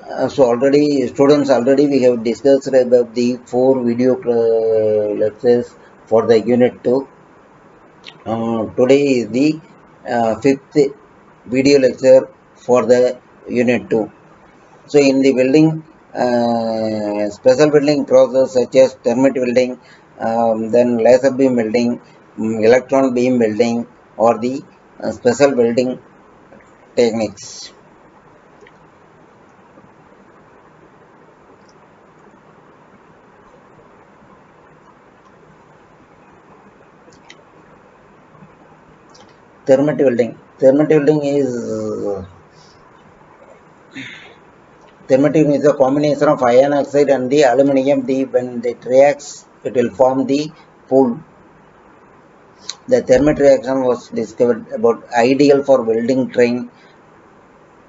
So already students already we have discussed about the 4 video lectures for the unit 2. Today is the fifth video lecture for the unit 2. So in the welding, special welding process such as thermite welding, then laser beam welding, electron beam welding, or the special welding techniques. Thermite welding. Thermite is a combination of iron oxide and the aluminum. When it reacts, it will form the pool. The thermite reaction was discovered about ideal for welding train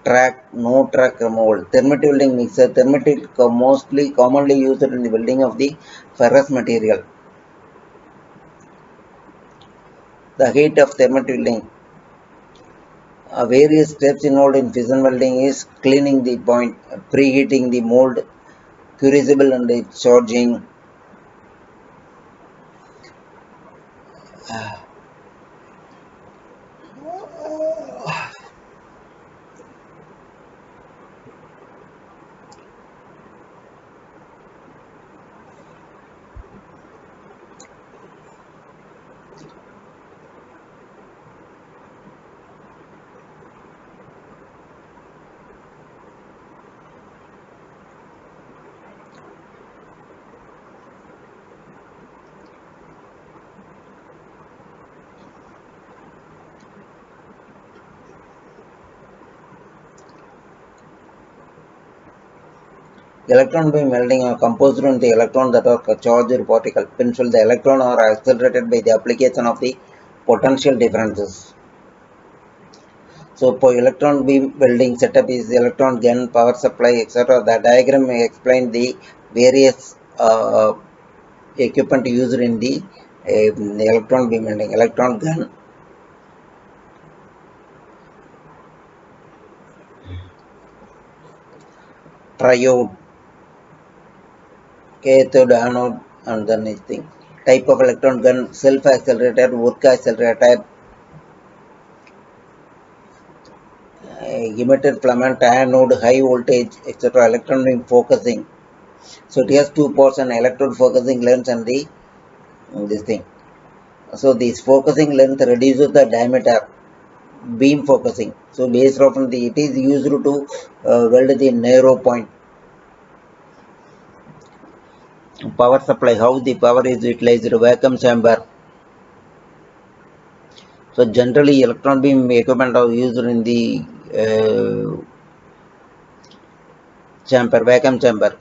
track, no track removal. Thermite welding mixer. Thermite is mostly commonly used in the welding of the ferrous material. The heat of thermite welding. Various steps involved in fission welding is cleaning the point, preheating the mold, crucible and its charging. Electron beam welding are composed on the electron that are charged particle. Pencil the electron are accelerated by the application of the potential differences. So for electron beam welding setup is electron gun, power supply, etc. The diagram may explain the various equipment used in the electron beam welding. Electron gun, triode, cathode, anode, and then this thing. Type of electron gun: self-accelerated, work accelerated, emitted filament, anode, high voltage, etc. Electron beam focusing. So it has two parts: an electrode focusing lens and the this thing. So this focusing length reduces the diameter. Beam focusing. So based on the it is used to weld the narrow point. Power supply. How the power is utilized? Vacuum chamber. So generally electron beam equipment are used in the chamber, vacuum chamber.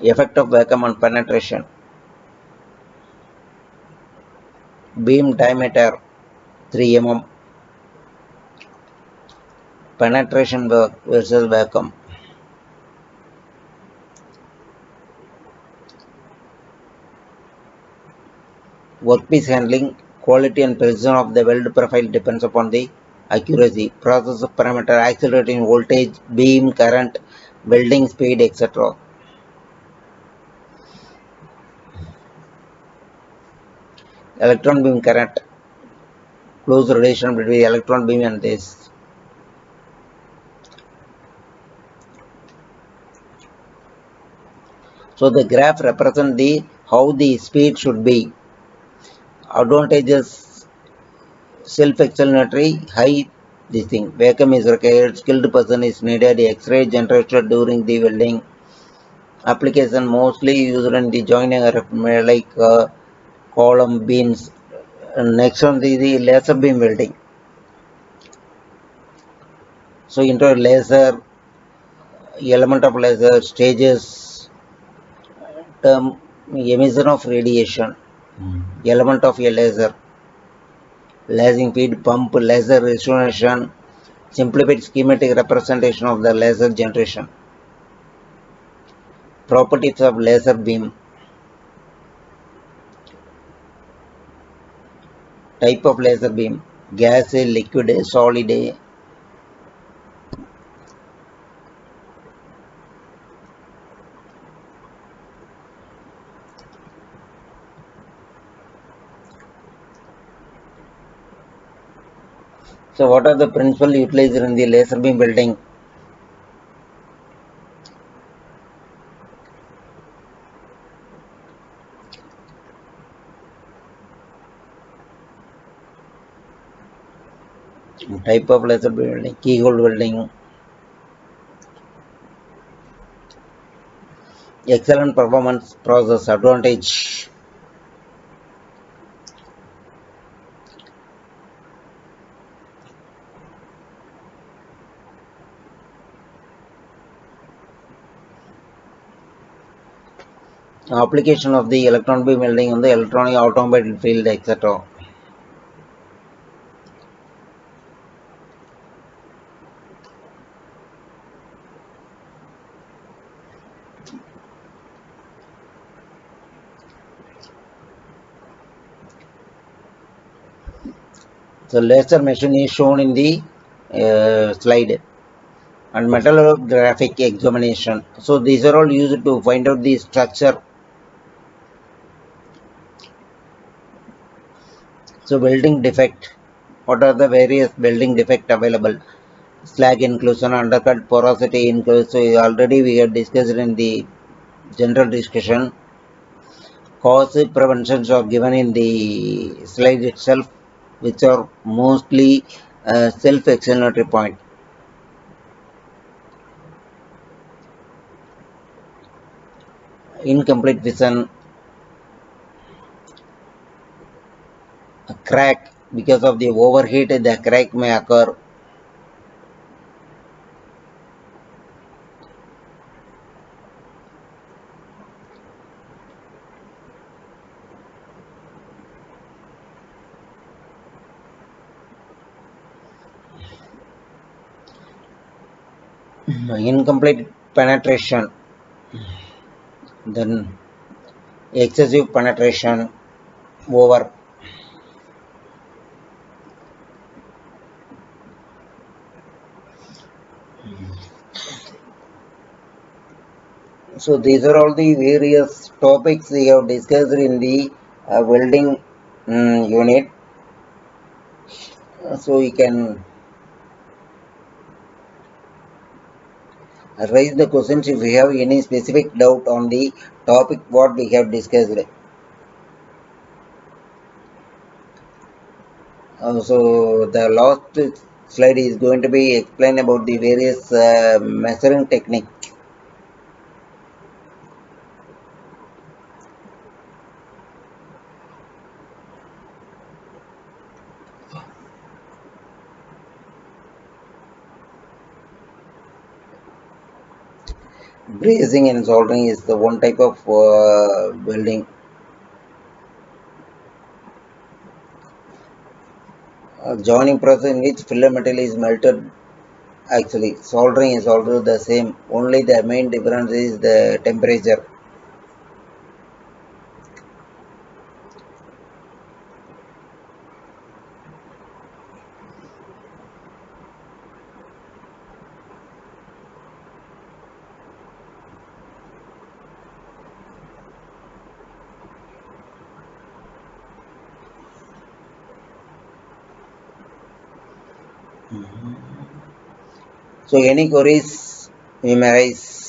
Effect of vacuum on penetration. Beam diameter 3 mm. Penetration versus vacuum. Workpiece handling. Quality and precision of the weld profile depends upon the accuracy, process parameter, accelerating voltage, beam current, welding speed, etc. Electron beam current. Close relation between electron beam and this. So the graph represents the how the speed should be. Advantages: self-explanatory, high this thing. Vacuum is required, skilled person is needed, X-ray generated during the welding. Application mostly used in the joining like column beams. Next one is the laser beam welding. So into laser, element of laser, stages, term, emission of radiation, element of a laser, lasing feed pump, laser resolution, simplified schematic representation of the laser generation. Properties of laser beam. Type of laser beam: gas, liquid, solid. So what are the principles utilized in the laser beam welding? Type of laser beam welding: keyhole welding. Excellent performance process advantage. Application of the electron beam welding on the electronic automobile field, etc. So laser machine is shown in the slide, and metallographic examination. So these are all used to find out the structure. So welding defect. What are the various welding defect available? Slag inclusion, undercut, porosity inclusion. So already we have discussed in the general discussion. Cause preventions are given in the slide itself, which are mostly self-explanatory point. Incomplete vision, a crack because of the overheat, the crack may occur. Incomplete penetration, then excessive penetration, over. So these are all the various topics we have discussed in the welding unit. So we can raise the questions if you have any specific doubt on the topic what we have discussed. So the last slide is going to be explain about the various measuring technique. Brazing and soldering is the one type of welding. Joining process in which filler metal is melted. Actually, soldering is also the same. Only the main difference is the temperature. So any queries you may raise.